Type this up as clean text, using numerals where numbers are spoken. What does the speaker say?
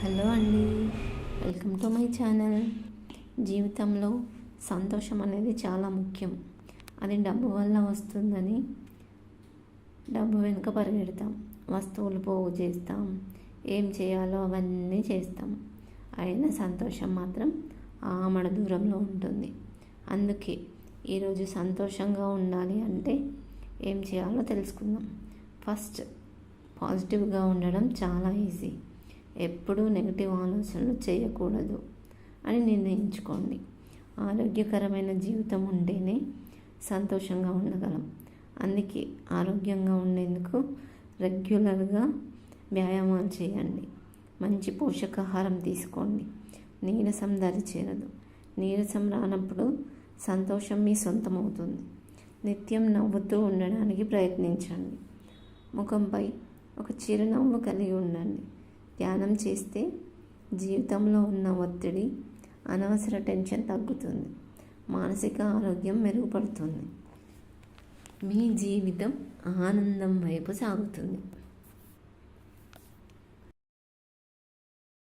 Hello అండి, welcome to my channel. జీవితంలో సంతోషం అనేది చాలా ముఖ్యం. అది డబ్బు వల్ల వస్తుందని డబ్బు వెనుక పరిగెడతాం, వస్తువులు పోగు చేస్తాం, ఏం చేయాలో అవన్నీ చేస్తాం. అయినా సంతోషం మాత్రం ఆమడ దూరంలో ఉంటుంది. అందుకే ఈరోజు సంతోషంగా ఉండాలి అంటే ఏం చేయాలో తెలుసుకుందాం. ఫస్ట్, పాజిటివ్గా ఉండడం చాలా ఈజీ. ఎప్పుడూ నెగిటివ్ ఆలోచనలు చేయకూడదు అని నిర్ణయించుకోండి. ఆరోగ్యకరమైన జీవితం ఉంటేనే సంతోషంగా ఉండగలం. అందుకే ఆరోగ్యంగా ఉండేందుకు రెగ్యులర్గా వ్యాయామాలు చేయండి, మంచి పోషకాహారం తీసుకోండి. నీరసం దరి చేరదు. నీరసం రానప్పుడు సంతోషం మీ సొంతమవుతుంది. నిత్యం నవ్వుతూ ఉండడానికి ప్రయత్నించండి. ముఖంపై ఒక చిరునవ్వు కలిగి ఉండండి. ధ్యానం చేస్తే జీవితంలో ఉన్న ఒత్తిడి, అనవసర టెన్షన్ తగ్గుతుంది. మానసిక ఆరోగ్యం మెరుగుపడుతుంది. మీ జీవితం ఆనందం వైపు సాగుతుంది.